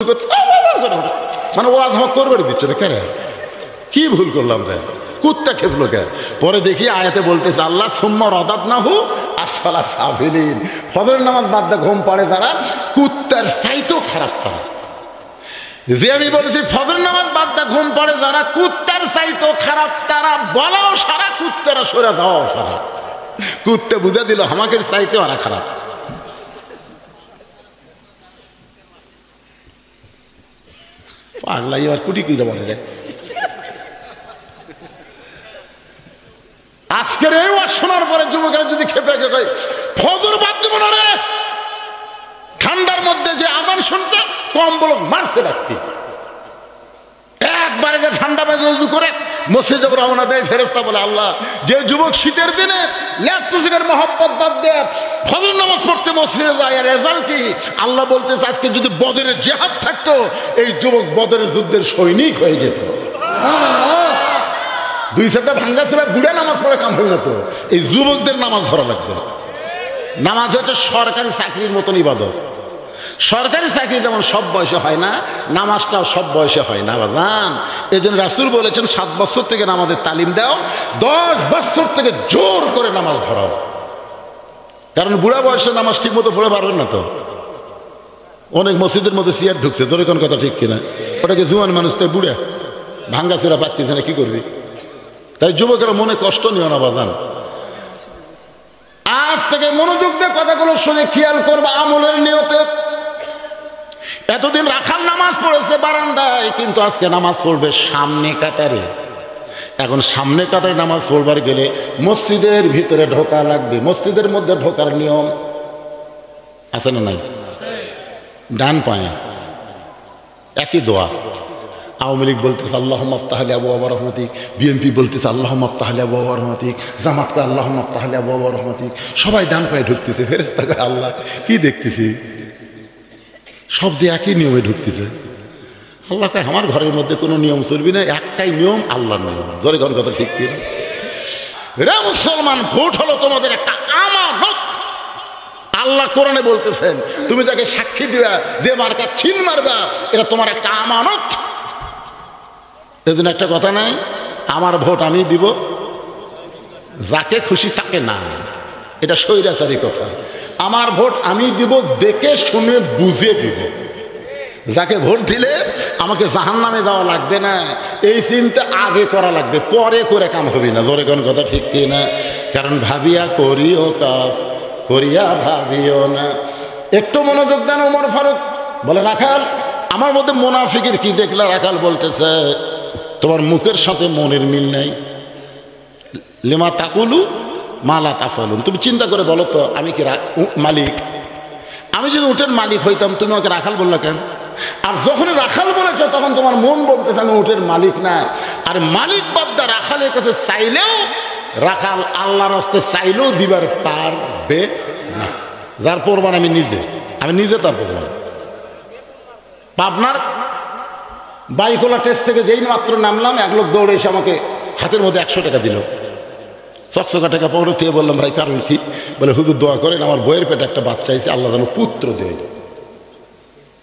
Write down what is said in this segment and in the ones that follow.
মানে ওয়াজ আমার করবার দিচ্ছে না কেন? কি ভুল করলাম রে? কুত্তা খেপলো কে? পরে দেখি আয়াতে বলতেছে আল্লাহ সুম্মা রাদাদনাহু আসফালা সাফিলিন, ফজরের নামাজ বাদ দিয়ে ঘুম পাড়ে তারা কুত্তার চাইতেও খারাপ তারা। যে আমি বলেছি ফজরের নামাজ বাদ দিয়ে ঘুম পাড়ে যারা কুত্তার চাইতেও খারাপ তারা, বলাও সারা কুত্তারা সরে যাওয়াও সারা। কুত্তে বুঝে দিল আমাকে চাইতে ওরা খারাপ। পাগলা এবার কুটি কুটি বলে রে। আজকের এই ওয়াজ শোনার পরে যুবকেরা যদি খেপে খেয়ে ফজর বাদ দিব না রে, ঠান্ডার মধ্যে যে আজান শুনছে কম্বল মারছে রাখছি, একবারে যে ঠান্ডা বাজে উজু করে মসজিদে রওনা দেয়, ফেরেশতা বলে আল্লাহ যে যুবক শীতের দিনে ল্যাপটসের মহব্বত বাদ দেয় ফজর নামাজ পড়তে মসজিদে যায়, আর রেজাল্ট কি? আল্লাহ বলতেছে আজকে যদি বদরের জিহাদ থাকতো এই যুবক বদরের যুদ্ধের সৈনিক হয়ে যেত। দুই চারটা ভাঙ্গা ছিল গুড়ে নামাজ পড়ে কাম হবে না তো, এই যুবকদের নামাজ ধরা লাগবে। নামাজ হচ্ছে সরকারি চাকরির মতন ইবাদত। সরকারি চাকরি যেমন সব বয়সে হয় না, নামাজটাও সব বয়সে হয় না বাজান। এই জন্য রাসূল বলেছেন 7 বছর থেকে নামাজের তালিম দাও, 10 বছর থেকে জোর করে নামাজ ধরাও। কারণ বুড়া বয়সে নামাজ ঠিক মতো পড়ে পারবেন না তো। অনেক মসজিদের মধ্যে চেয়ার ঢুকছে, জোরে কোন কথা ঠিক কিনা? ওটাকে জুয়ান মানুষ তো বুড়া ভাঙ্গা চোরা পাচ্ছিস না, কি করবি? তাই যুবকেরা মনে কষ্ট নিও না বাজান। আজ থেকে মনোযোগ দিয়ে কথাগুলো শুনে খেয়াল করবা আমলের নিয়তে। এতদিন রাখাল নামাজ পড়েছে বারান্দায়, কিন্তু আজকে নামাজ পড়বে সামনে কাতারে। এখন সামনে কাতারে নামাজ পড়বার গেলে মসজিদের ভিতরে ঢোকা লাগবে। মসজিদের মধ্যে ঢোকার নিয়ম আছে না নাই? ডান পায়ে একই দোয়া। আওয়ামী লীগ বলতেছে আল্লাহুম্মা আফতাহ লি আবওয়াব রাহমাতিক, বিএনপি বলতেছে আল্লাহুম্মা আফতাহ লি আবওয়াব রাহমাতিক, জামাতকে আল্লাহুম্মা আফতাহ লি আবওয়াব রাহমাতিক। সবাই ডান পায়ে ঢুকতেছে। ফেরেশতাকে আল্লাহ কি দেখতেছি, সব যে একই নিয়মে ঢুকতেছে। আল্লাহ কয় আমার ঘরের মধ্যে কোনো নিয়ম চলবি না, একটাই নিয়ম আল্লাহর নিয়ম। জোরে কোন কথা ঠিক কি না? রে মুসলমান, ভোট হলো তোমাদের একটা আমানত। আল্লাহ কোরআনে বলতেছেন তুমি যাকে সাক্ষী দিবা, যে মার্কা ছিন মারবা, এটা তোমার একটা আমানত। এজন্য একটা কথা নাই, আমার ভোট আমি দিব, যাকে খুশি তাকে না। এটা স্বৈরাচারী কথা। আমার ভোট আমি দিব, দেখে শুনে বুঝে দিব। যাকে ভোট দিলে আমাকে জাহান্নামে যাওয়া লাগবে না, এই চিন্তা আগে করা লাগবে, পরে করে কাম হবে না। জোরে কোন কথা ঠিক কি না? কারণ ভাবিয়া করিও কাজ, করিয়া ভাবিও না। একটু মনোযোগ দেন। ওমর ফারুক বলে রাখাল আমার মধ্যে মুনাফিকের কি দেখলা? রাখাল বলতেছে তোমার মুখের সাথে মনের মিল নাই। লিমা তাকুলু মালা তাফালুন, তুমি চিন্তা করে বলো তো আমি কি মালিক? আমি যদি উটের মালিক হইতাম তুমি আমাকে রাখাল বললা কেন? আর যখন রাখাল বলেছ তখন তোমার মন বলতেছে আমি উটের মালিক না। আর মালিক বাদ্দা রাখালের কাছে চাইলেও রাখাল আল্লাহর হস্তে চাইলেও দিবার পারবে না। যার প্রমাণ আমি নিজে তার প্রমাণ। পাবনার বাইকোলা টেস্ট থেকে যেই মাত্র নামলাম, এক লোক দৌড়ে এসে আমাকে হাতের মধ্যে 100 টাকা দিল। চকচকা টাকা পকেটে থেকে বললাম ভাই কারণ কি? বলে হুজুর দোয়া করেন, আমার বইয়ের পেটে একটা বাচ্চা হয়েছে, আল্লাহ যেন পুত্র দেয়।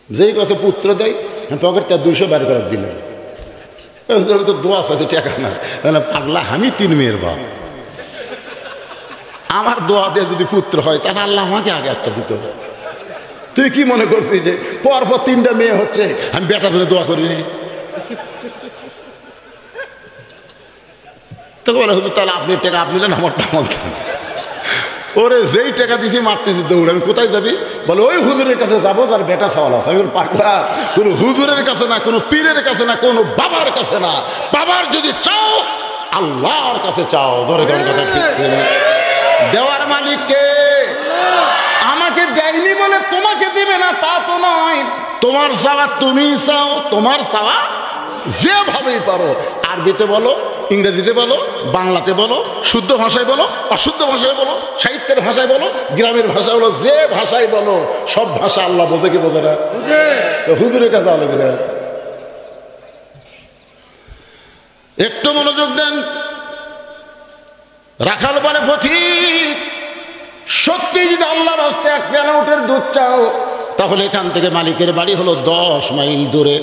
যেই কাছে পুত্র দেয় আমি পকেট তার 200 বের করে দিলাম। হুজুর আমি তো দোয়া আছে টাকা না। পাগলা, আমি 3 মেয়ের বাপ, আমার দোয়া দিয়ে যদি পুত্র হয় তাহলে আল্লাহ আমাকে আগে একটা দিত। তুই কি মনে করছিস যে পরপর 3টা মেয়ে হচ্ছে আমি বেটার জন্য দোয়া করিনি? তো বলে হুজুর তাহলে আপনি টাকা আপনি দেন, আমার টাকা দেন। ওরে যেই টাকা দিছি মারতেছি দৌড়। আমি কোথায় যাবি? বলে ওই হুজুরের কাছে যাবো যার বেটা সওয়াল আছে। আমি পাগলা, কোনো হুজুরের কাছে না, কোনো পীরের কাছে না, কোনো বাবার কাছে না। বাবার যদি চাও আল্লাহর কাছে চাও। ধরে কোন কথা ঠিক না? দেওয়ার মালিক কে? আমাকে দেয়নি বলে তোমাকে দিবে না তা তো নয়। তোমার চাওয়া তুমি চাও, তোমার চাওয়া যেভাবেই পারো। আরবিতে বলো, ইংরেজিতে বলো, বাংলাতে বলো, শুদ্ধ ভাষায় বলো, অশুদ্ধ ভাষায় বলো, সাহিত্যের ভাষায় বলো, গ্রামের ভাষায় বলো, যে ভাষায় বলো, সব ভাষা আল্লাহ বোঝে কি বোঝে না? হুজুরের কাছে আলো। একটু মনোযোগ দেন। রাখাল বলে পথিক সত্যি যদি আল্লাহর হস্তে 1 পেয়ালা উটের দুধ চাও তাহলে এখান থেকে মালিকের বাড়ি হলো 10 মাইল দূরে।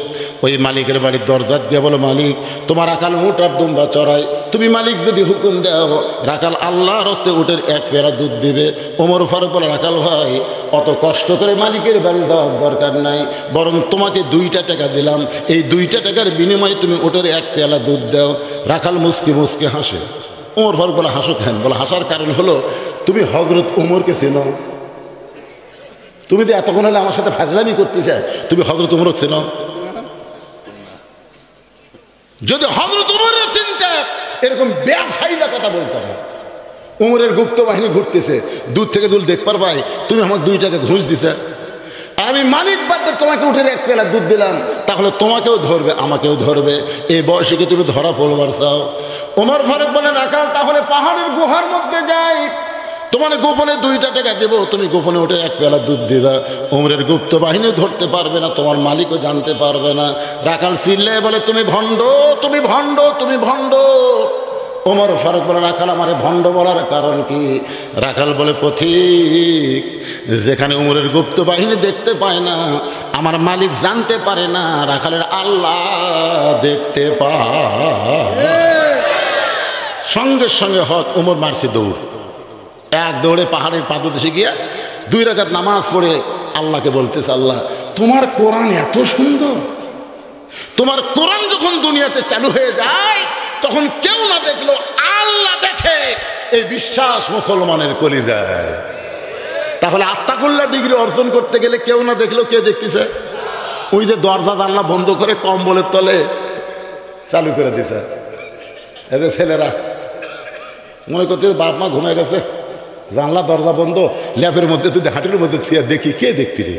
ওই মালিকের বাড়ির দরজাত গিয়ে বলো, মালিক তোমার রাখাল উট আর দুম্বা চড়াই, তুমি মালিক যদি হুকুম দাও রাখাল আল্লাহর হস্তে উটের 1 পেয়ালা দুধ দিবে। ওমর ফারুক বলে, রাখাল ভাই অত কষ্ট করে মালিকের বাড়ি যাওয়ার দরকার নাই, বরং তোমাকে 2টা টাকা দিলাম, এই 2টা টাকার বিনিময়ে তুমি উটের 1 পেয়ালা দুধ দাও। রাখাল মুসকে মুসকে হাসে। ওমর ফারুক বলে, হাসো কেন? বলে, হাসার কারণ হলো তুমি হজরত উমরকে চেনো, তুমি যে এতক্ষণ হলে আমার সাথে ফাজলামি করতে চায়, তুমি হজরত উমরকে চেনো? যদি হজরত উমরের চিন্তা এরকম বেফাইদা কথা বলতে হবে। উমরের গুপ্ত বাহিনী ঘুরতেছে, দূর থেকে দুল দেখ পার ভাই তুমি আমাকে 2 টাকা ঘুষ দিছে, আর আমি মালিক বাদ তোমাকে উঠে 1 পেয়ালা দুধ দিলাম, তাহলে তোমাকেও ধরবে আমাকেও ধরবে, এই বয়সে কি তুমি ধরা পড়বার চাও? ওমর ফারুক বলে, রাখাল তাহলে পাহাড়ের গুহার মধ্যে যাই, তোমার গোপনে 2টা টাকা দেবো, তুমি গোপনে উঠে 1 পেয়ালা দুধ দিবা, উমরের গুপ্ত বাহিনী ধরতে পারবে না, তোমার মালিকও জানতে পারবে না। রাখাল চিল্লায় বলে, তুমি ভণ্ড, তুমি ভণ্ড, তুমি ভণ্ড। ওমর ফারুক বলে, রাখাল আমারে ভণ্ড বলার কারণ কি? রাখাল বলে, পথিক যেখানে উমরের গুপ্ত বাহিনী দেখতে পায় না, আমার মালিক জানতে পারে না, রাখালের আল্লাহ দেখতে পায়। সঙ্গে সঙ্গে হক উমর মারছে দৌড়, 1 দৌড়ে পাহাড়ের পাদদেশে গিয়ে 2 রাকাত নামাজ পড়ে আল্লাহকে বলতেছে, আল্লাহ তোমার কোরআন এত সুন্দর, তোমার কোরআন যখন দুনিয়াতে চালু হয়ে যায় তখন কেউ না দেখলো আল্লাহ দেখে, এই বিশ্বাস মুসলমানের কলিজায়। তাহলে আত্তাকুল্লাহ ডিগ্রি অর্জন করতে গেলে কেউ না দেখলো কে দেখতেছে? ওই যে দরজা জানলা বন্ধ করে কম্বলের তলে চালু করে দিছে, এদের ছেলেরা মনে করতে বাপ মা ঘুমিয়ে গেছে, জানলা দরজা বন্ধ, ল্যাপের মধ্যে যদি হাঁটুর মধ্যে থিয়া দেখি, কে দেখবি রে?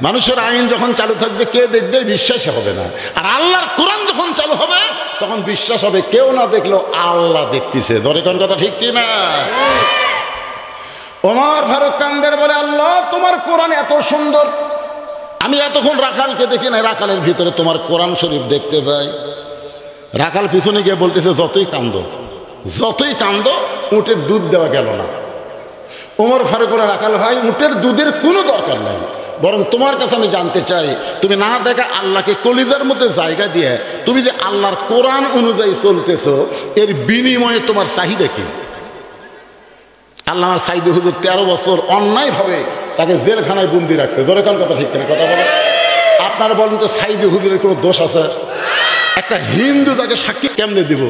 মানুষের আইন যখন চালু থাকবে কে দেখবে? বিশ্বাস হবে না। আর আল্লাহর কোরআন যখন চালু হবে তখন বিশ্বাস হবে, কেউ না দেখলো আল্লাহ দেখতেছে। ধরে কোন কথা ঠিক কি না? ওমর ফারুক কান্দের বলে, আল্লাহ তোমার কোরআন এত সুন্দর, আমি এতক্ষণ রাখালকে দেখি না, রাখালের ভিতরে তোমার কোরআন শরীফ দেখতে পাই। রাখাল পিছনে গিয়ে বলতেছে, যতই কান্দো যতই কান্দো উটের দুধ দেওয়া গেল না। ওমর ফারুক বলে, রাখাল ভাই উটের দুধের কোনো দরকার নাই, বরং তোমার কাছে আমি জানতে চাই, তুমি না দেখা আল্লাহকে কলিজার মধ্যে জায়গা দিয়ে তুমি যে আল্লাহর কোরআন অনুযায়ী চলতেছো, এর বিনিময়ে তোমার চাহিদা কি? আল্লামা সাইদি হুজুর 13 বছর অন্যায়ভাবে তাকে জেলখানায় বন্দি রাখছে। ধরে কোন কথা ঠিক কিনা কথা বলে? আপনারা বলেন তো সাইদি হুজুরের কোনো দোষ আছে? একটা হিন্দু তাকে সাক্ষী কেমনে দিব,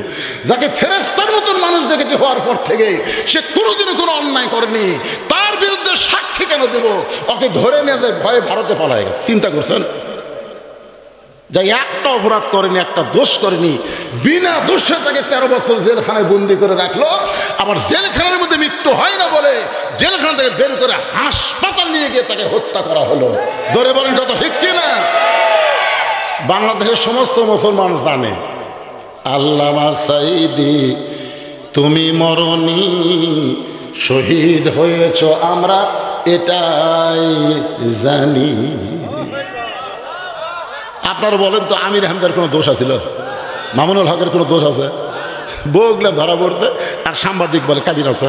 যাকে ফেরেশতার মতন মানুষ দেখেছে হওয়ার পর থেকে সে কোনোদিনও কোনো অন্যায় করেনি, তার বিরুদ্ধে সাক্ষী কেন দেব? ওকে ধরে নিয়ে যায় ভয়ে ভারতে পালায় গেছে। চিন্তা করছেন? যাই একটা অপরাধ করেনি, একটা দোষ করেনি, বিনা দোষে তাকে 13 বছর জেলখানায় বন্দি করে রাখলো। আবার জেলখানার মধ্যে মৃত্যু হয় না বলে জেলখানা থেকে বের করে হাসপাতাল নিয়ে গিয়ে তাকে হত্যা করা হলো। ধরে বলেন কথা ঠিক কিনা? বাংলাদেশের সমস্ত মুসলমান জানে আল্লামা সাইদি তুমি মরনি, শহীদ হয়েছ আমরা এটাই জানি। আপনারা বলেন তো আমির হামদার কোনো দোষ আছিল? মামুনুল হকের কোনো দোষ আছে? বউগুলা ধরা পড়ছে আর সাংবাদিক বলে কাবির আছে।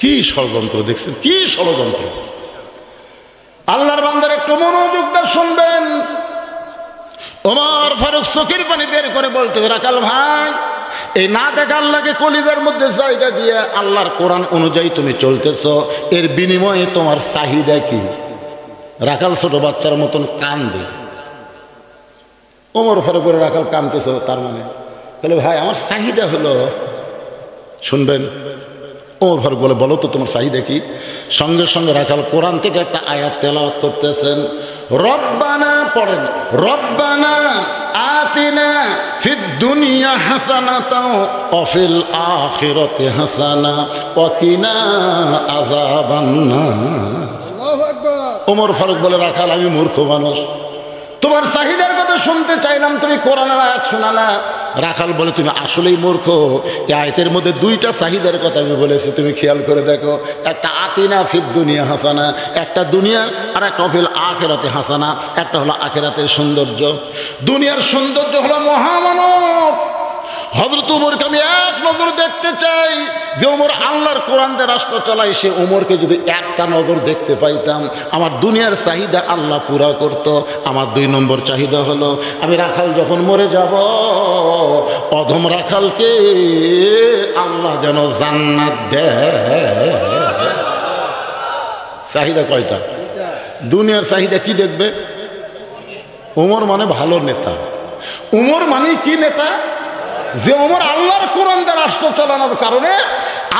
কি ষড়যন্ত্র দেখছেন, কি ষড়যন্ত্র! আল্লাহর বান্দার একটু মনোযোগ দিয়ে শুনবেন। ওমর ফারুক চোখের পানি বের করে বলতে, রাখাল ভাই এই না দেখা আল্লাহকে কলিজার মধ্যে জায়গা দিয়ে আল্লাহর কোরআন অনুযায়ী তুমি চলতেছ, এর বিনিময়ে তোমার চাহিদা কি? রাখাল ছোট বাচ্চার মতন কান্দে। ওমর ফারুক করে, রাখাল কান্দতেছ তার মানে? বলে ভাই আমার চাহিদা হলো, শুনবেন। ওমর ফারুক বলে, বলো তো তোমার চাহিদা কি? সঙ্গে সঙ্গে রাখাল কোরআন থেকে একটা আয়াত তেলাওয়াত করতেছেন। রব্বানা পড়েন, রব্বানা আতিনা ফিদ দুনিয়া হাসানাতাও ওয়া ফিল আখিরাতি হাসানা ওয়া কিনা আযাবান্নার। আল্লাহু আকবার। ওমর ফারুক বলে, রাখাল আমি মূর্খ মানুষ, তোমার চাহিদার কথা শুনতে চাইলাম, তুমি কোরআনের আয়াত শোনা না। রাখাল বলে, তুমি আসলেই মূর্খ। এই আয়াতের মধ্যে 2টা চাহিদার কথা আমি বলেছি, তুমি খেয়াল করে দেখো। একটা আতিনা ফিদ দুনিয়া হাসানা, একটা দুনিয়ার, আর একটা ফিল আখিরাতে হাসানা, একটা হলো আখিরাতের সৌন্দর্য। দুনিয়ার সৌন্দর্য হলো মহামানব, হযরত ওমরকে আমি এক নজর দেখতে চাই, যে ওমর আল্লাহর কোরআন দিয়ে রাষ্ট্র চালায়। সে ওমরকে যদি একটা নজর দেখতে পাইতাম, আমার দুনিয়ার চাহিদা আল্লাহ পুরা করত। আমার 2 নম্বর চাহিদা হলো, আমি রাখাল যখন মরে যাব, অধম রাখালকে আল্লাহ যেন জান্নাত দেয়। চাহিদা কয়টা? দুনিয়ার চাহিদা কি দেখবে? ওমর মানে ভালো নেতা। ওমর মানে কি নেতা? যে ওমর আল্লাহর কোরআন দিয়ে রাষ্ট্র চালানোর কারণে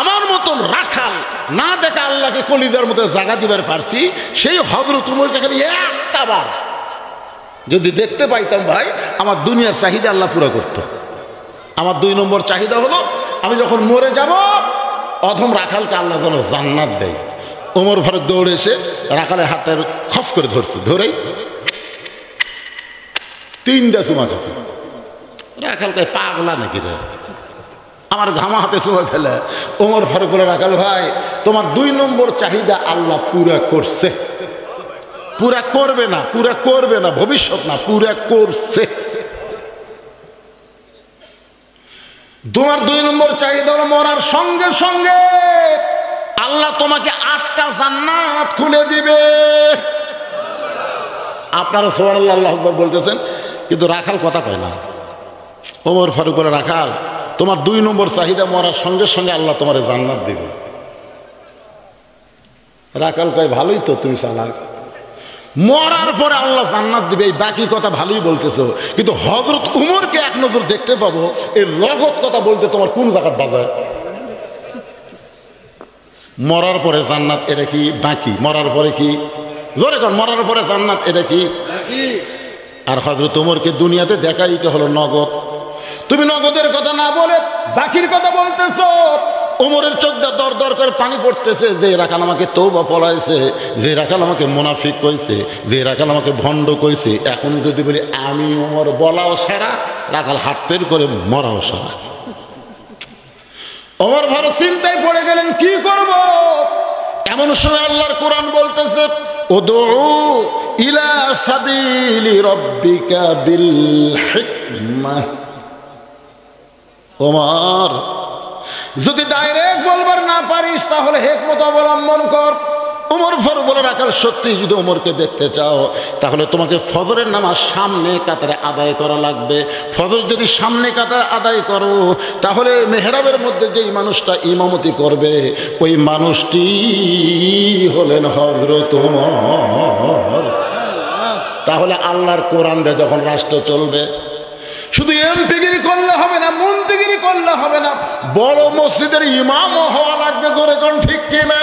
আমার মতন রাখাল না দেখা আল্লাহকে কলিজার মধ্যে জায়গা দিবার পারছি। সেই হযরত ওমরকে খালি একটা বার যদি দেখতে পাইতাম ভাই, আমার দুনিয়ার চাহিদা আল্লাহ পুরা করতো। আমার 2 নম্বর চাহিদা হলো, আমি যখন মরে যাব, অধম রাখালকে আল্লাহ যেন জান্নাত দেয়। ওমর ফারুক দৌড়ে এসে রাখালের হাতটা খপ করে ধরছে, ধরেই 3টা চুমা খাচ্ছে। রাখালকে পাগলা নাকি রে, আমার ঘামা হাতে চুমা ফেলে। ওমর ফারুক বলে, রাখাল ভাই, তোমার 2 নম্বর চাহিদা আল্লাহ পুরা করছে। পুরা করবে না, পুরা করবে না, ভবিষ্যৎ না, পুরা করছে। তোমার 2 নম্বর চাহিদা হলো, মরার সঙ্গে সঙ্গে আল্লাহ তোমাকে 8টা জান্নাত খুলে দিবে। আপনারা সুবহানাল্লাহ আল্লাহু আকবার বলতেছেন, কিন্তু রাখাল কথা কয় না। ওমর ফারুক বলে, রাখাল, তোমার 2 নম্বর চাহিদা মরার সঙ্গে সঙ্গে আল্লাহ তোমার জান্নাত দিবে। রাখাল কয়, ভালোই তো, তুমি চালাক, মরার পরে আল্লাহ জান্নাত দিবে, এই বাকি কথা ভালোই বলতেছো, কিন্তু হযরত ওমরকে এক নজর দেখতে পাবো, এই লগত কথা বলতে তোমার কোন জায়গা বাজায়? মরার পরে জান্নাত, এটা কি বাকি? মরার পরে কি? জোরে কর, মরার পরে জান্নাত, এটা কি? আর হযরত ওমরকে দুনিয়াতে দেখাইতে হলো নগদ। তুমি নগদের কথা না বলে বাকির কথা বলতেছো। ওমরের চোখ দিয়ে দর দর করে পানি পড়তেছে। যে রাখাল আমাকে তওবা পড়াইছে, যে রাখাল আমাকে মুনাফিক কইছে, যে রাখাল আমাকে ভণ্ড কইছে, এখন যদি বলি আমি ওমর, বলাও সারা, রাখাল হাত বের করে মরাও সারা। ওমর ফারুক চিন্তায় পড়ে গেলেন, কি করব? এমন সময় আল্লাহর কোরআন বলতেছে, উদউ ইলা সাবিলি রাব্বিকা বিল হিকমাহ। ওমর, যদি ডাইরেক্ট বলবার না পারিস, তাহলে হিকমত অবলম্বন কর। ওমর ফারুক বলে, রাখাল, সত্যি যদি ওমরকে দেখতে চাও, তাহলে তোমাকে ফজরের নামাজ সামনে কাতারে আদায় করা লাগবে। ফজর যদি সামনে কাতারে আদায় করো, তাহলে মেহরাবের মধ্যে যেই মানুষটা ইমামতি করবে, ওই মানুষটি হলেন হযরত ওমর। তাহলে আল্লাহর কোরআন দিয়ে যখন রাষ্ট্র চলবে, শুধু এমপিগিরি করলে হবে না, মন্ত্রীগিরি করলে হবে না, বড় মসজিদের ইমামও হওয়া লাগবে। জোরে কোন ঠিক কিনা?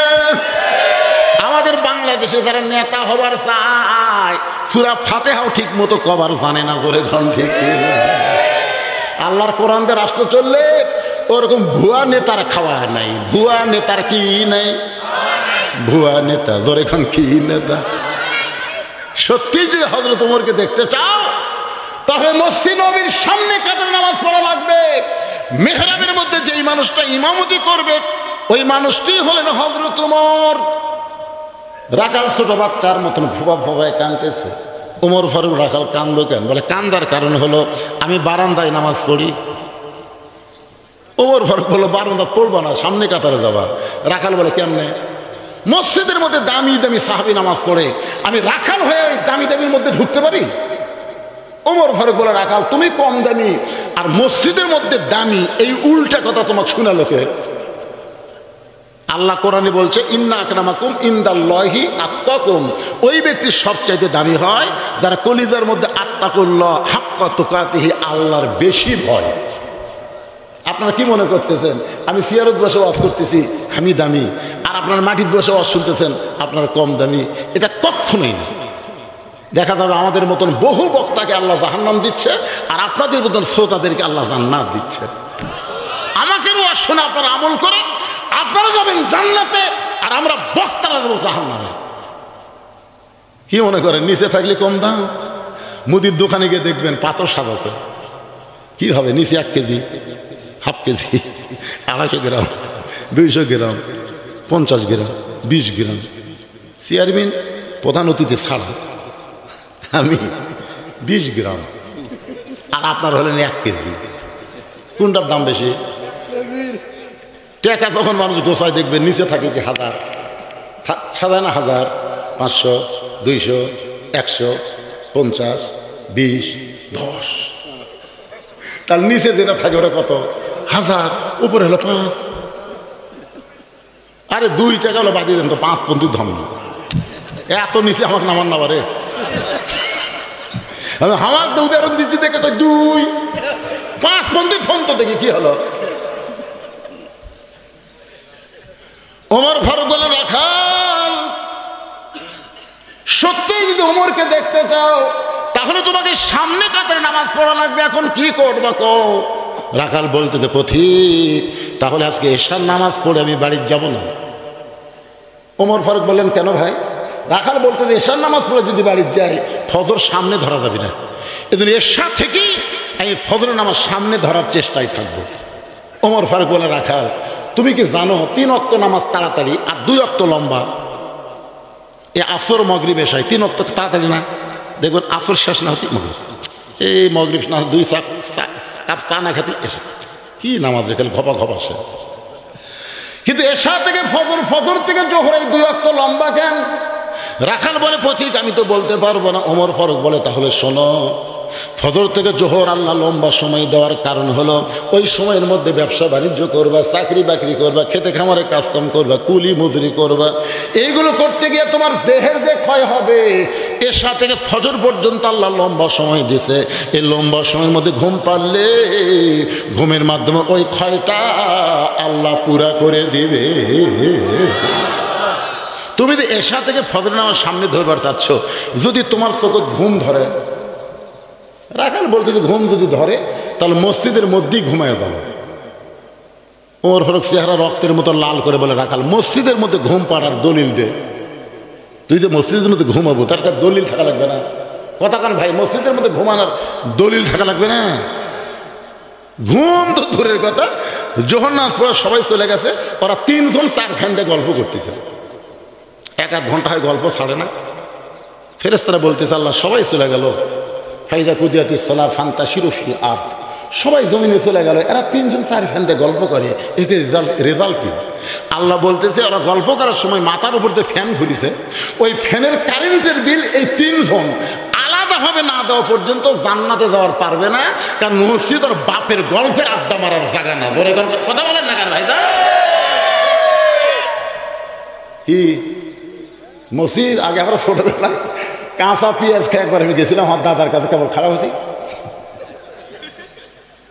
আমাদের বাংলাদেশে যারা নেতা হবার চায়, সূরা ফাতিহাও ঠিক মতো কবার জানে না। জোরে কোন ঠিক কিনা? আল্লাহর কোরআন দিয়ে রাষ্ট্র চললে ওরকম ভুয়া নেতার খাওয়া নাই। ভুয়া নেতার কি নাই? ভুয়া নেতা। জোরে কোন কি নেতা? সত্যি যদি হযরত ওমরকে দেখতে চাও, তাহলে মসজিদ নববীর সামনে কাতারে নামাজ পড়া লাগবে। মেহরাবের মধ্যে যেই মানুষটা ইমামতি করবে, ওই মানুষটি হলেন হযরত ওমর। রাখাল ছোট বাচ্চার মতন ফুবা ফুবায় কাঁদতেছে। ওমর ফারুক, রাখাল কান্দো কেন? বলে, কান্দার কারণ হলো আমি বারান্দায় নামাজ পড়ি। ওমর ফারুক বলো, বারান্দা পড়বো না, সামনে কাতারে যাবা। রাখাল বলে, কেমনে? মসজিদের মধ্যে দামি দামি সাহাবী নামাজ পড়ে, আমি রাখাল হয়ে ওই দামি দামির মধ্যে ঢুকতে পারি? ওমর ফারুক বলে, রাখাল, তুমি কম দামি আর মসজিদের মধ্যে দামি, এই উল্টা কথা তোমাকে শোনালো কে? আল্লাহ কোরআনে বলছে, ইন্না আকরামাকুম ইনদাল্লাহি আতকাকুম। ওই ব্যক্তি সবচাইতে দামি হয় যারা কলিজার মধ্যে আত্তাকুল্লাহ হাক্কা তুকাতিহি, আল্লাহর বেশি ভয়। আপনারা কি মনে করতেছেন আমি সিয়ারত বসে ওয়াজ করতেছি আমি দামি, আর আপনার মাটির বসে ওয়াজ শুনতেছেন আপনার কম দামি? এটা কখনোই না। দেখা যাবে আমাদের মতন বহু বক্তাকে আল্লাহ জাহান্নাম দিচ্ছে, আর আপনাদের মতন শ্রোতাদেরকে আল্লাহ জান্নাত দিচ্ছে। আমাকে ওয়াজ শুনে আপনারা আমল করে আপনারা যাবেন জান্নাতে, আর আমরা বক্তারা যাবো জাহান্নামে। কি মনে করেন নিচে থাকলে কম দাম? মুদির দোকানে গিয়ে দেখবেন পাথর সাজাচ্ছে, কি হবে? নিচে 1 কেজি, হাফ কেজি, 250 গ্রাম, 200 গ্রাম, 50 গ্রাম, 20 গ্রাম। চেয়ারম্যান প্রধান অতিথি ছাড়া আমি 20 গ্রাম, আর আপনার হলেন 1 কেজি। কোনটার দাম বেশি? টাকা তখন মানুষ গোছায় দেখবে নিচে থাকে কি 1000, সাদা না 1000, 500, 200, 100, 50, 20, 10। তার নিচে যেটা থাকে ওটা কত? 1000, উপরে হলো 5। আরে 2 টাকা হলো বাদিয়ে দেন তো, 5 পর্যন্ত ধম না, এত নিচে আমাকে নামান না পারে। আমি আমার তো উদাহরণ দিচ্ছি দেখে 2, 5 পর্যন্ত ধম তো দেখি কি হলো। ওমর ফারুক বলে, রাখাল সত্যিই যদি ওমরকে দেখতে চাও তাহলে তোমাকে সামনে কাতারে নামাজ পড়া লাগবে, এখন কি করবা কও? রাখাল বলতে যে পথিক, তাহলে আজকে এশার নামাজ পড়ে আমি বাড়ি যাব না। ওমর ফারুক বললেন, কেন ভাই? রাখাল বলতে যে এশার নামাজ পড়ে যদি বাড়ি যাই ফজর সামনে ধরা যাবে না, এজন্য এশা থেকেই আমি ফজরের নামাজ সামনে ধরার চেষ্টায় থাকবো। ওমর ফারুক বলে, রাখাল তুমি কি জানো 3 ওয়াক্ত নামাজ তাড়াতাড়ি আর 2 ওয়াক্ত লম্বা? এ আসর মগরিব এশায় 3 ওয়াক্ত তাড়াতাড়ি না, দেখবেন আসর শেষ না হতে মগরিব, এই মগরিব না 2 কাপ চা না খেতে এসে কি নামাজ রেখে ঘপা ঘপা সে। কিন্তু এশা থেকে ফজর, ফজর থেকে জোহর, এই 2 ওয়াক্ত লম্বা কেন? রাখাল বলে, পথিক আমি তো বলতে পারবো না। ওমর ফারুক বলে, তাহলে শোনো, ফজর থেকে জোহর আল্লাহ লম্বা সময় দেওয়ার কারণ হলো ওই সময়ের মধ্যে ব্যবসা বাণিজ্য করবা, চাকরি বাকরি করবা, খেতে খামারে কাজকাম করবা, কুলি মজুরি করবা, এইগুলো করতে গিয়ে তোমার দেহের যে ক্ষয় হবে। এশা থেকে ফজর পর্যন্ত আল্লাহ লম্বা সময় দিয়েছে, এই লম্বা সময়ের মধ্যে ঘুম পারলে ঘুমের মাধ্যমে ওই ক্ষয়টা আল্লাহ পুরা করে দিবে। তুমি যদি এশা থেকে ফজর নামাজ সামনে ধরবার চাচ্ছ, যদি তোমার চোখে ঘুম ধরে, রাখাল বলতে যে ঘুম যদি ধরে তাহলে মসজিদের মধ্যেই ঘুমায় যাবে। ওমর ফারুক চেহারা রক্তের মতো লাল করে বলে, রাখাল মসজিদের মধ্যে ঘুম পাড়ার দলিল দে। তুই যে মসজিদের মধ্যে ঘুমাবো তার একটা দলিল থাকা লাগবে না? কথা কান ভাই, মসজিদের মধ্যে ঘুমানোর দলিল থাকা লাগবে না? ঘুম তো দূরের কথা, যখন নাচ পড়া সবাই চলে গেছে, ওরা 3 জন 4 ফ্যান দিয়ে গল্প করতেছে, 1-1 ঘন্টা হয় গল্প ছাড়ে না। ফেরেশতারা বলতেছে, আল্লাহ সবাই চলে গেল, ফাইজা কুদিয়াতিস সালাহ ফান্তাশিরু ফিল আরদ, সবাই জমিনে চলে গেল, এরা 3 জন 4 ফ্যান দিয়ে গল্প করে, এতে রেজাল্ট কি? আল্লাহ বলতেছে, ওরা গল্প করার সময় মাথার উপর যে ফ্যান ঘুরিছে, ওই ফ্যানের কারেন্টের বিল এই 3 জন আলাদাভাবে না দেওয়া পর্যন্ত জান্নাতে যাওয়ার পারবে না, কারণ মসজিদ ওর বাপের গল্পের আড্ডা মারার জায়গা না। বলে কথা বলেন না কেন ভাই? কি মসজিদ? আগে আমরা ছোটবেলা কাঁচা পেঁয়াজ খেয়ে একবার আমি গেছিলাম আমার দাদার কাছে, কেবল খারাপ হয়েছি,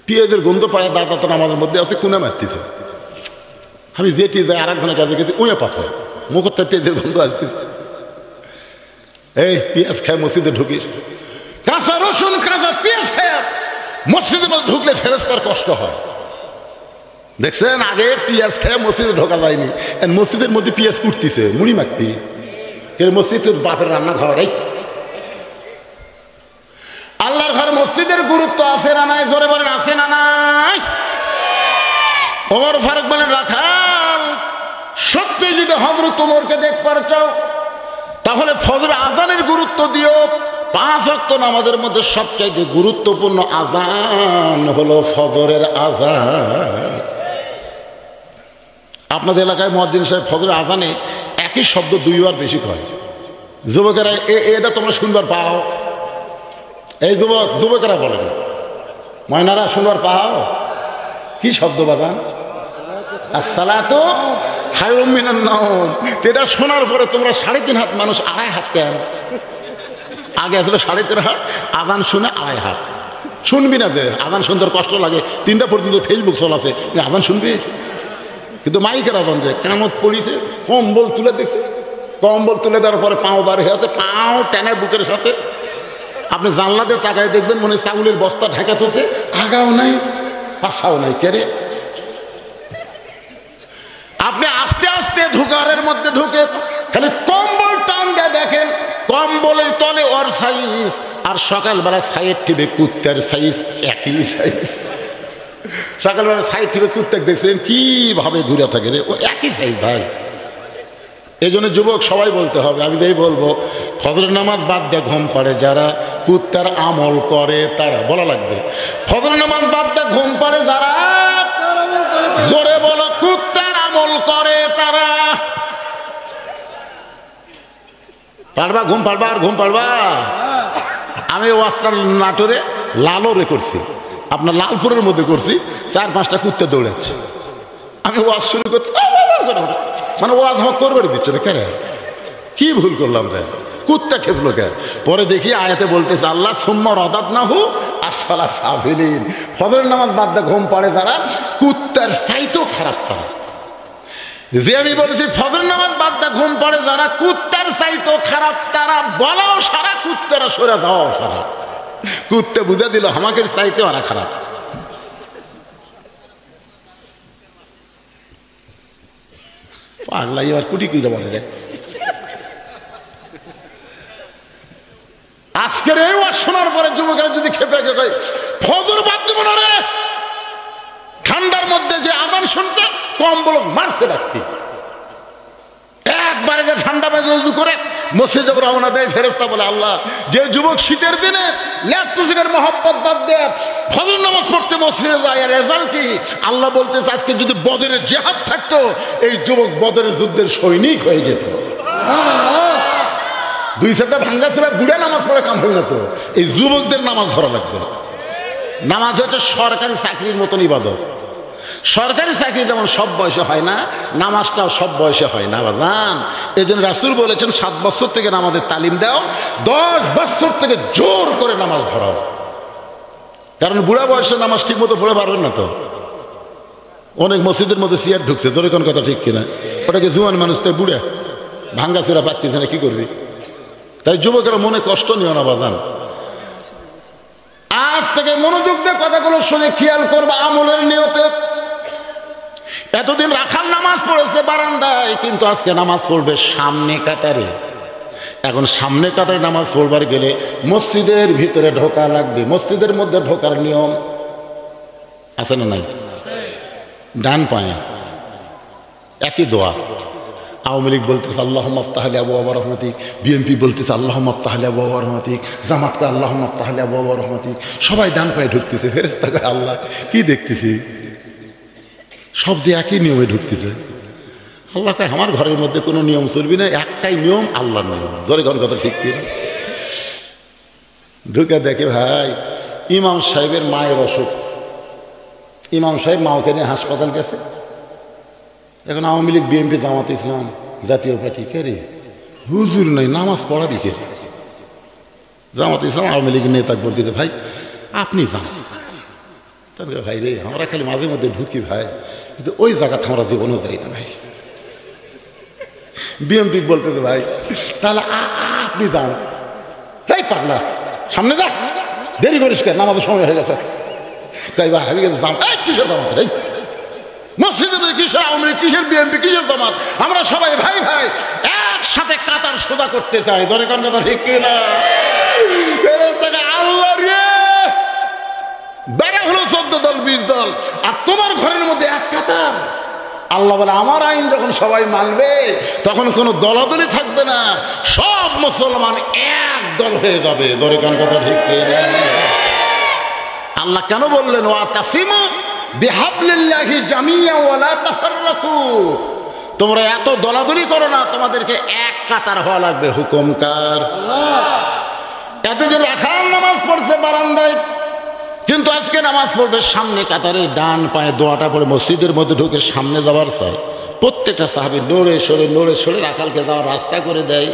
পেঁয়াজের গন্ধ পায়, দাদা তো আমাদের মধ্যে আছে, কুনা মারতেছে। আমি যেটি যাই আর একজনের কাছে গেছি, উঁয়ে পাশে মুখর থেকে পেঁয়াজের গন্ধ আসতেছে। এই পেঁয়াজ খায় মসজিদে ঢুকিস, কাঁচা রসুন কাঁচা পেঁয়াজ খায় মসজিদের মধ্যে ঢুকলে ফেরেশতার কষ্ট হয়। দেখছেন, আগে পেঁয়াজ খেয়ে মসজিদে ঢোকা যায়নি, মসজিদের মধ্যে পেঁয়াজ কুটতেছে, মুড়ি মাখতি কে মসজিদ তোর বাপের রান্না খাওয়ার। এই আল্লাহর ঘর মসজিদের গুরুত্ব আছে না নাই? জোরে বলেন, আছে না নাই? ওমর ফারুক বলেন, রাখাল সত্যি যদি হযরত ওমরকে দেখবার চাও তাহলে ফজর আজানের গুরুত্ব দিও। 5 ওয়াক্ত নামাজের মধ্যে সবচাইতে গুরুত্বপূর্ণ আজান হলো ফজরের আজান। আপনাদের এলাকায় মুয়াজ্জিন সাহেব ফজরের আজানে একই শব্দ 2 বার বেশি কয়। যুবকেরা এটা তোমরা শুনবার পাও? এই যুবকেরা বলেন, ময়নারা শুনবার পাও? কি শব্দ বাদান? আসসালাতু খায়রুম মিনান নাওম। এটা শোনার পরে তোমরা 3.5 হাত মানুষ 2.5 হাত কেন? আগে আসলে 3.5 হাত, আজান শুনে 2.5 হাত। শুনবি না যে আজান শুনতে কষ্ট লাগে, 3টা পর্যন্ত ফেসবুক চলাছে, আজান শুনবি? কিন্তু মাইকের আজান যে কামত পড়িছে, কম্বল তুলে দিছে, কম্বল তুলে দেওয়ার পরে পাও বার হয়ে আছে, পাও টেনে বুকের সাথে। আপনি জানলাতে তাকায় দেখবেন মনে চাউলের বস্তা ঢাকা তুলছে, আগাও নাই পাশাও নাই, কেরে। আপনি আস্তে আস্তে ঢুকারের মধ্যে ঢুকে খালি কম্বল টান দিয়ে দেখেন, কম্বলের তলে ওর সাইজ আর সকালবেলা সাইড টিভে কুত্তার সাইজ একই সাইজ। সকালবেলা সাইড টিভে কুত্তাক দেখছেন কিভাবে ঘুরে থাকে রে, ও একই সাইজ ভাই। এই জন্য যুবক সবাই বলতে হবে, আমি যেই বলবো, ফজরের নামাজ বাদ দিয়ে ঘুম পাড়ে যারা কুত্তার আমল করে তারা, বলা লাগবে ফজরের নামাজ বাদ দিয়ে ঘুম পাড়ে যারা, জোরে বলো, কুত্তার আমল করে তারা। পারবা? ঘুম পারবা? আর ঘুম পারবা? আমি ওয়াজটার নাটোরে লালরে করছি, আপনার লালপুরের মধ্যে করছি, 4-5টা কুত্তা দৌড়াচ্ছে। আমি ওয়াজ শুরু করতে মানে ওয়াজ আমার করবার দিচ্ছে না, কেন? কি ভুল করলাম রে? কুত্তা খেপলো কে? পরে দেখি আয়াতে বলতেছে আল্লাহ সুম্মা রাদাদনাহু আসফালা সাফিলিন, ফজরের নামাজ বাদ দিয়ে ঘুম পাড়ে যারা কুত্তার চাইতেও খারাপ তারা। যে আমি বলেছি ফজরের নামাজ বাদ দিয়ে ঘুম পাড়ে যারা কুত্তার চাইতেও খারাপ তারা, বলাও সারা, কুত্তারা সরে যাওয়াও সারা। কুত্তে বুঝে দিল আমাকে চাইতে ওরা খারাপ। পাগলা এবার কুটি কুটি বলে রে। আজকের এই ওয়াজ শোনার পরে যুবকেরা যদি খেপে কয় ফজর বাদ দিব না রে, ঠান্ডার মধ্যে যে আযান শুনছে কম্বল মারছে রাখছি, একবারে যে ঠান্ডা বাজে উযু করে মসজিদে রওনা দেয়, ফেরেশতা বলে আল্লাহ যে যুবক শীতের দিনে ল্যাপটসের মহব্বত বাদ দেয় ফজর নামাজ পড়তে মসজিদে যায়, আর রেজাল্ট কি? আল্লাহ বলতেছে আজকে যদি বদরের জিহাদ থাকতো এই যুবক বদরের যুদ্ধের সৈনিক হয়ে যেত। দুই চারটা ভাঙ্গা ছিল বুড়ে নামাজ পড়ে কাম হবে না তো, এই যুবকদের নামাজ ধরা লাগবে। নামাজ হচ্ছে সরকারি চাকরির মতন ইবাদত। সরকারি চাকরি যেমন সব বয়সে হয় না, নামাজটাও সব বয়সে হয় না বাজান। এই জন্য রাসূল বলেছেন 7 বছর থেকে নামাজের তালিম দাও, 10 বছর থেকে জোর করে নামাজ ধরাও। কারণ বুড়া বয়সে নামাজ ঠিক মতো পড়ে পারবেন না তো। অনেক মসজিদের মধ্যে চেয়ার ঢুকছে, জোরে কোন কথা ঠিক কিনা? ওটাকে জুয়ান মানুষ তো বুড়া ভাঙ্গা চোরা পাচ্ছিস না, কি করবি? তাই যুবকেরা মনে কষ্ট নিও না বাজান। আজ থেকে মনোযোগ দিয়ে কথাগুলো শুনে খেয়াল করবা আমলের নিয়তে। এতদিন রাখাল নামাজ পড়েছে বারান্দায়, কিন্তু আজকে নামাজ পড়বে সামনে কাতারে। এখন সামনে কাতারে নামাজ পড়বার গেলে মসজিদের ভিতরে ঢোকা লাগবে। মসজিদের মধ্যে ঢোকার নিয়ম আছে না নাই? ডান পায়ে একই দোয়া। আওয়ামী লীগ বলতেছে আল্লাহুম্মা আফতাহ লি আবওয়াব রাহমাতিক, বিএনপি বলতেছে আল্লাহুম্মা আফতাহ লি আবওয়াব রাহমাতিক, জামাতকে আল্লাহুম্মা আফতাহ লি আবওয়াব রাহমাতিক। সবাই ডান পায়ে ঢুকতেছে। ফেরেশতা কয় আল্লাহ কি দেখতেছি, সব যে একই নিয়মে ঢুকতেছে। আল্লাহ কয় আমার ঘরের মধ্যে কোনো নিয়ম চলবি না, একটাই নিয়ম, আল্লাহর নিয়ম। জোরে কোন কথা ঠিক কি? ঢুকে দেখে ভাই ইমাম সাহেবের মায়ের অসুখ। ইমাম সাহেব মাওকে নিয়ে হাসপাতাল গেছে। এখন আওয়ামী লীগ, বিএনপি, জামাত ইসলাম, জাতীয় পার্টি কে রে? হুজুর নাই, নামাজ পড়াবি কে? জামাত ইসলাম আওয়ামী লীগের নেতা বলতেছে ভাই আপনি যান। তাহলে ভাই রে আমরা খালি মাঝে মধ্যে ঢুকি ভাই, কিন্তু ওই জায়গাতে আমরা জীবনও যাই না ভাই। বিএনপি বলতেছে ভাই তাহলে আপনি যান। এই পাগলা সামনে যা, দেরি করিস কেন, নামাজের সময় হয়ে গেছে। তাই ভাই আমি যান। এই কিসের জামাত রে? মসজিদে কিসের আওয়ামী লীগ, কিসের বিএনপি, কিসের জামাত? আমরা সবাই ভাই ভাই একসাথে কাতার সোজা করতে চাই। ধরে কোন কথা ঠিক কিনা? আল্লাহ রে বেড়া হলো 14 দল 20 দল, আর তোমার ঘরের মধ্যে এক কাতার। আল্লাহ বলে আমার আইন যখন সবাই মানবে তখন কোনো দলাদলি থাকবে না, সব মুসলমান এক দল হয়ে যাবে। ধরে কোন কথা ঠিক কিনা? আল্লাহ কেন বললেন ওয়াতাসিমু বিহাবলিল্লাহি জামিয়া ওয়ালা তাফাররাকু? তোমরা এত দলাদলি করো না, তোমাদেরকে এক কাতার হওয়া লাগবে। হুকুম কার? আল্লাহ। এতদিন রাখাল নামাজ পড়ছে বারান্দায়, কিন্তু আজকে নামাজ পড়বে সামনে কাতারে। ডান পায়ে দোয়াটা পড়ে মসজিদের মধ্যে ঢুকে সামনে যাওয়ার চাই। প্রত্যেকটা সাহাবী নড়ে সরে রাখালকে যাওয়ার রাস্তা করে দেয়।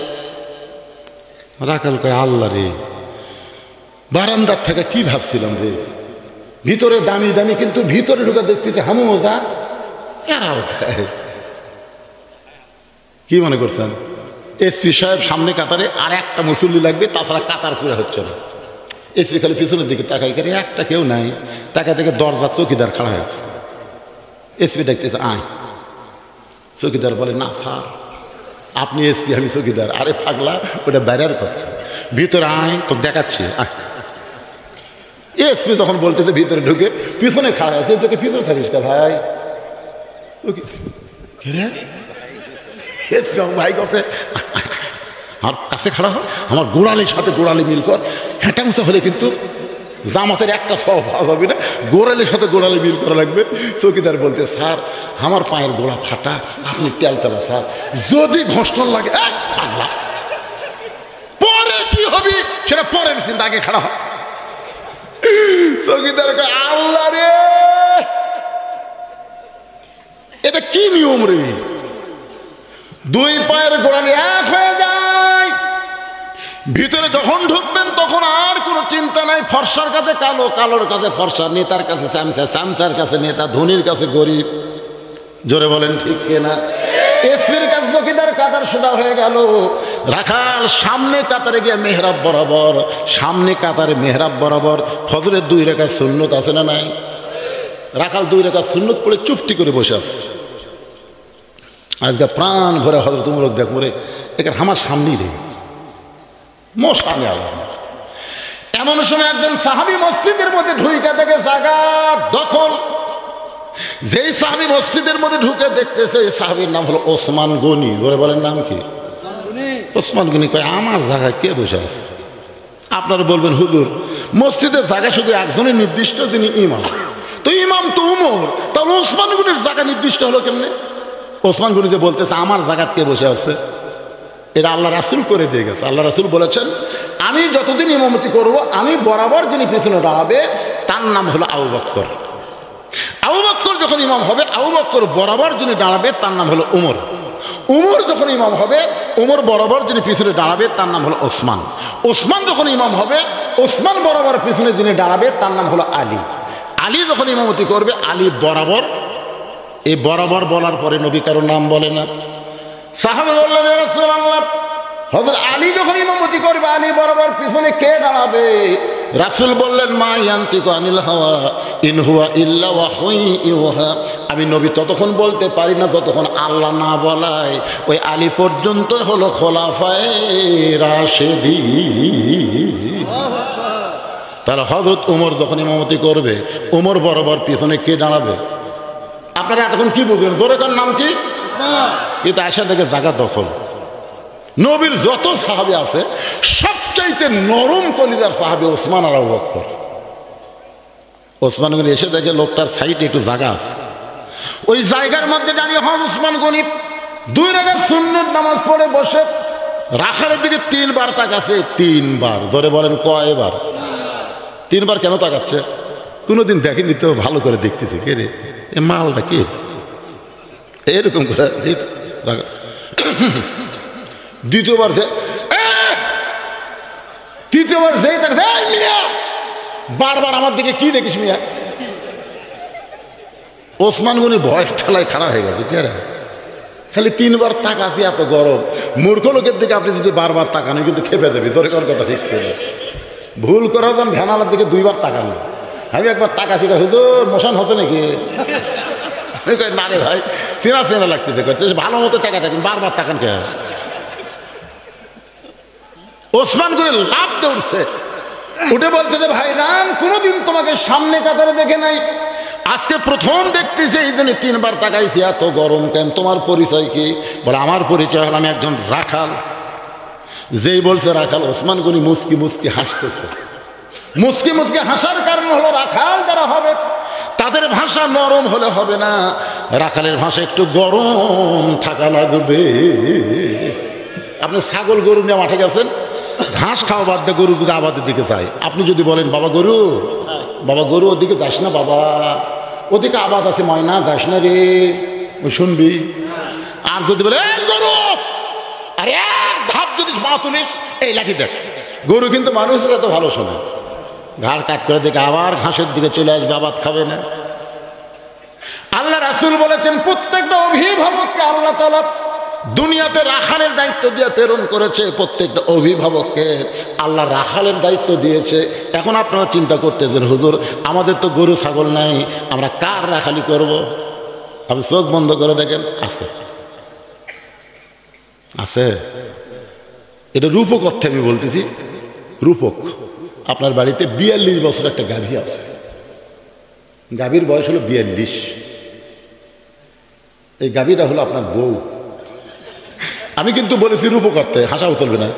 রাখাল কয় আল্লাহ রে বারান্দার থেকে কি ভাবছিলাম রে, ভিতরে দামি দামি, কিন্তু ভিতরে ঢুকে দেখতেছে হামুজা এরাও দেয়। কি মনে করছেন? এসপি সাহেব সামনে কাতারে, আর একটা মুসল্লি লাগবে, তাছাড়া কাতার পুরো হচ্ছে না। এসপি খালি পিছনের দিকে তাকাই করে, একটা কেউ নাই। তাকায় থেকে দরজা চৌকিদার খাড়া হয়ে আছে। এসপি ডাকতেছে আয়। চৌকিদার বলে না স্যার আপনি এসপি, আমি চৌকিদার। আরে পাগলা ওটা বাইরের কথা, ভিতরে আয় তো দেখাচ্ছি আয়। এসপি যখন বলতেছে ভিতরে ঢুকে পিছনে খাড়া আছে, তোকে পিছনে থাকিস কা ভাই? ভাই কাছে আর কাছে খাড়া হয়, আমার গোড়ালির সাথে গোড়ালি মিল কর। হেঁটা মুছা হলে কিন্তু জামাতের একটা সব হবে না, গোড়ালির সাথে গোড়ালি মিল করা লাগবে। চৌকিদার বলতে, স্যার আমার পায়ের গোড়া ফাটা, আপনি তেলতেলা স্যার, যদি ঘষণ লাগে পাগলা, পরে কি হবে সেটা পরের চিন্তা, আগে খাড়া হয়। চৌকিদার আল্লাহ রে, এটা কি নিয়ম রে? দুই পায়ের গোড়ালি এক হয়ে যায়, ভিতরে যখন ঢুকবেন তখন আর কোনো চিন্তা নাই। ফর্সার কাছে কালো, কালোর কাছে ফর্সা, নেতার কাছে স্যামসা, স্যামসার কাছে নেতা, ধনীর কাছে গরিব। জোরে বলেন ঠিক কিনা? এসপির কাছে চৌকিদার, কাতার সোজা হয়ে গেল। রাখাল সামনে কাতারে গিয়ে মেহরাব বরাবর, সামনে কাতারে মেহরাব বরাবর ফজরের 2 রাকাত সুন্নত আছে না নাই? রাখাল 2 রাকাত সুন্নত পড়ে চুপটি করে বসে আছে। আজকে প্রাণ ভরে হজরত উমর দেখ মরে, এখানে আমার সামনেই রে মশা নেওয়া। এমন সময় একজন সাহাবী মসজিদের মধ্যে ঢুকে দেখে জায়গা দখল। যেই সাহাবী মসজিদের মধ্যে ঢুকে দেখতেছে, এই সাহাবীর নাম হলো ওসমান গনি। ধরে বলেন নাম কি? ওসমান গনি। কয় আমার জায়গায় কে বসে আছে? আপনারা বলবেন হুজুর মসজিদের জায়গা শুধু একজনের নির্দিষ্ট, যিনি ইমাম। তো ইমাম তো উমর, তাহলে ওসমান গনির জায়গা নির্দিষ্ট হলো কেমনে? ওসমান গনি যে বলতেছে আমার জায়গায় কে বসে আছে, এটা আল্লাহ রাসূল করে দিয়ে গেছে। আল্লাহ রাসূল বলেছেন, আমি যতদিন ইমামতি করব, আমি বরাবর যিনি পিছনে দাঁড়াবে তার নাম হলো আবু বকর। আবু বকর যখন ইমাম হবে, আবু বকর বরাবর যিনি দাঁড়াবে তার নাম হলো উমর। উমর যখন ইমাম হবে, উমর বরাবর যিনি পিছনে দাঁড়াবে তার নাম হলো ওসমান। ওসমান যখন ইমাম হবে, ওসমান বরাবর পিছনে যিনি দাঁড়াবে তার নাম হলো আলী। আলী যখন ইমামতি করবে, আলী বরাবর। এই বরাবর বলার পরে নবী কারোর নাম বলে না। সাহাবা বললেন, ইয়া রাসূলুল্লাহ, হযরত আলী যখন ইমামতি করবে, আলী বরাবর পিছনে কে দাঁড়াবে? রাসূল বললেন, মা ইয়ান্তিকু আনিল হাওয়া ইন হুয়া ইল্লা ওয়াহয়ুন ইউহা। আমি নবী ততক্ষণ বলতে পারি না যতক্ষণ আল্লাহ না বলায়। ওই আলী পর্যন্ত হলো খোলাফায়ে রাশেদিন। তাহলে হযরত ওমর যখন ইমামতি করবে, ওমর বরাবর পিছনে কে দাঁড়াবে? আপনারা এতক্ষণ কি বুঝলেন? জোরে কার নাম কি? কিন্তু আয়সা থেকে জায়গা দখল। নবীর যত সাহাবী আছে সবচাইতে নরম কলিজার সাহাবী ওসমান আর আবু বকর। ওসমান গনি এসে দেখে লোকটার সাইডে একটু জায়গা আছে, ওই জায়গার মধ্যে দাঁড়িয়ে হন ওসমান গনি 2 রাকাত সুন্নত নামাজ পড়ে বসে রাখালের দিকে 3 বার তাকাচ্ছে। 3 বার। ধরে বলেন কয়বার? 3 বার। কেন তাকাচ্ছে? কোনোদিন দেখেনি তো, ভালো করে দেখতেছে, কে রে এ মালটা কে এরকম করে। দ্বিতীয়বার যে, তৃতীয়বার যেই তাকে মিয়া বারবার আমার দিকে কি দেখিস মিয়া? ওসমান গনি ভয় ঠেলায় খাড়া হয়ে গেছে। কে রে? খালি 3 বার তাকাছি, এত গরম। মূর্খ লোকের দিকে আপনি যদি বারবার তাকানো কিন্তু খেপে যাবি। তোর কথা ঠিক করে ভুল করে যান, ভ্যানালার দিকে 2 বার তাকানো। আমি একবার তাকাছি, হুজুর মোশন হতো নাকি? না রে ভাই, চেনা চেনা লাগতেছে। ভালো মতো তাকা থাকেন, বারবার তাকান কে? ওসমান গনি লাফ দিয়ে উঠছে, উঠে বলতেছে, ভাইজান কোনোদিন তোমাকে সামনে কাতারে দেখে নাই, আজকে প্রথম দেখতেছি, এই জন্য 3 বার তাকাইছি। এত গরম কেন? তোমার পরিচয় কি? বলে আমার পরিচয় হল আমি একজন রাখাল। যেই বলছে রাখাল, ওসমান গনি মুচকি মুচকি হাসতেছে। মুচকি মুচকি হাসার কারণ হলো রাখাল যারা হবে তাদের ভাষা নরম হলে হবে না, রাখালের ভাষা একটু গরম থাকা লাগবে। আপনি ছাগল গরু নিয়ে মাঠে গেছেন, ঘাস খাওয়া বাদ দিয়ে গরু যদি আবাদের দিকে যায়, আপনি যদি বলেন বাবা গরু, বাবা গরু ওদিকে যাস না বাবা, ওদিকে আবাদ আছে, ময়না যাস না রে, ওই শুনবি। আর যদি বলে এই গরু, আরে এক ধাপ যদি পা তুলিস, এই লাঠি দেখ। গরু কিন্তু মানুষের এত ভালো শোনে, ঘাড় কাত করে দেখে আবার ঘাসের দিকে চলে আসবে, আবাদ খাবে না। আল্লাহ রাসূল বলেছেন, প্রত্যেকটা অভিভাবককে আল্লাহ তাআলা দুনিয়াতে রাখালের দায়িত্ব দিয়ে প্রেরণ করেছে। প্রত্যেকটা অভিভাবককে আল্লাহ রাখালের দায়িত্ব দিয়েছে। এখন আপনারা চিন্তা করতেছেন, হুজুর আমাদের তো গরু ছাগল নাই, আমরা কার রাখালি করব? আপনি চোখ বন্ধ করে দেখেন, আছে আছে। এটা রূপক অর্থে আমি বলতেছি, রূপক। আপনার বাড়িতে 42 বছর একটা গাভী আছে, গাভীর বয়স হলো 42। এই গাভীটা হলো আপনার বউ। আমি কিন্তু বলেছি রূপক করতে, হাসাও চলবে না।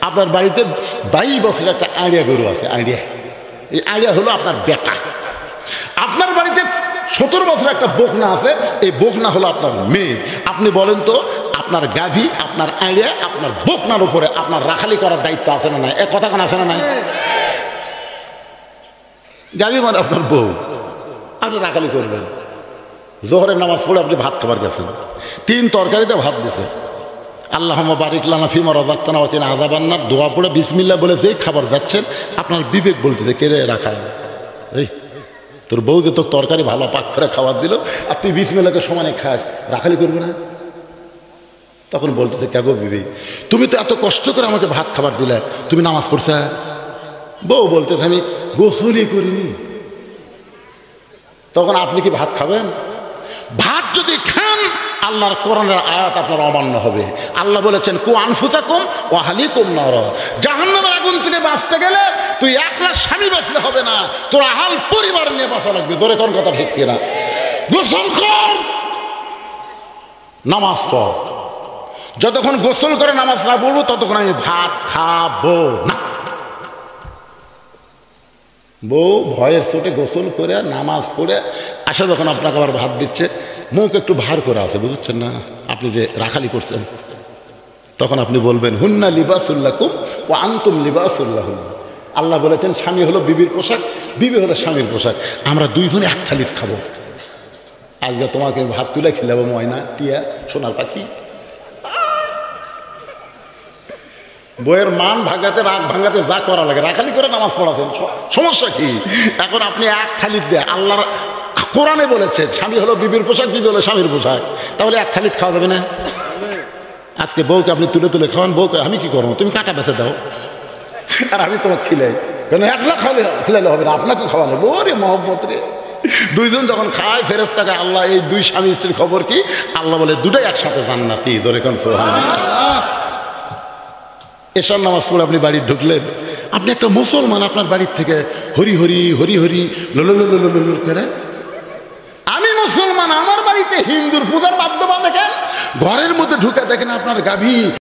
আপনার বাড়িতে 22 বছরের একটা আইডিয়া গরু আছে, আইডিয়া। এই আইডিয়া হলো আপনার বেটা। আপনার বাড়িতে 17 বছরের একটা বকনা আছে, এই বকনা হলো আপনার মেয়ে। আপনি বলেন তো, আপনার গাভী, আপনার আইডিয়া, আপনার বকনার উপরে আপনার রাখালি করার দায়িত্ব আছে না নাই? এ কথা কোন আছে না নাই? গাভী মানে আপনার বউ, আপনি রাখালি করবেন। জোহরের নামাজ পড়ে আপনি ভাত খাবার গেছেন, 3 তরকারিতে ভাত দিছে, আল্লাহুম্মা বারিক লানা ফিমা রাযাকতানা ওয়া কিনা আযাবান্নার দোয়া পড়ে বিসমিল্লাহ বলে যেই খাবার যাচ্ছেন, আপনার বিবেক বলতেছে কে রে রাখা, এই তোর বউ যে তোর তরকারি ভালো পাক করে খাবার দিল আর তুই বিসমিল্লাহকে সমানে খাস, রাখালি করবে না? তখন বলতেছে কে গো বিবি, তুমি তো এত কষ্ট করে আমাকে ভাত খাবার দিলে, তুমি নামাজ পড়ছে? বউ বলতেছে আমি গোসলই করিনি। তখন আপনি কি ভাত খাবেন? ভাত যদি খান, আল্লাহর কোরআনের আয়াত আপনার অমান্য হবে। আল্লাহ বলেছেন কু আনফুসাকুম ওয়া আহলিকুম নার, জাহান্নামের আগুন থেকে বাঁচতে গেলে তুই একলা স্বামী বাঁচলে হবে না, তোর আহাল পরিবার নিয়ে বাঁচা লাগবে। জোরে কোন কথা ঠিক কিনা? গোসল কর, নামাজ পড়। যতক্ষণ গোসল করে নামাজ না পড়বো ততক্ষণ আমি ভাত খাবো না। বউ ভয়ের চোটে গোসল করে নামাজ পড়ে আসে, যখন আপনাকে আবার ভাত দিচ্ছে, মুখ একটু ভার করে আছে, বুঝছেন না আপনি যে রাখালি করছেন, তখন আপনি বলবেন হুন্না লিবাসুল্লাকুম ওয়া আনতুম লিবাসুল্লাহুম। আল্লাহ বলেছেন স্বামী হলো বিবির পোশাক, বিবি হলো স্বামীর পোশাক, আমরা দুইজনে এক থালিত খাবো। আজকে তোমাকে ভাত তুলে খেলাবো ময়না, টিয়া, সোনার পাখি। বইয়ের মান ভাঙাতে, রাগ ভাঙাতে যা করা লাগে, রাখালি করে নামাজ পড়াছেন, সমস্যা কি? এখন আপনি এক থালিত দেয়, আল্লাহর কোরআনে বলেছে স্বামী হলো বিবির পোশাক, বিবি হলো স্বামীর পোশাক, তাহলে এক থালিত খাওয়া যাবে না? আজকে বউকে আপনি তুলে তুলে খাওয়ান, বউকে আমি কি করবো, তুমি কাটা বেঁচে দাও আর আমি তোমাকে খিলাই, কেন একলা খিলাইলে হবে না, আপনাকে খাওয়ালে। ওরে মহব্বত রে, দুইজন যখন খায় ফেরেশতাকে আল্লাহ এই 2 স্বামী স্ত্রীর খবর কি? আল্লাহ বলে দুটাই একসাথে জান্নাতি। ধরে কোন সুবহানাল্লাহ। এশার নামাজ পড়ে আপনি বাড়ি ঢুকলেন, আপনি একটা মুসলমান, আপনার বাড়ির থেকে হরি হরি হরি হরি লোল করে, আমি মুসলমান, আমার বাড়িতে হিন্দুর পূজার বাদ্য বাজে কেন? ঘরের মধ্যে ঢুকে দেখেন আপনার গাভী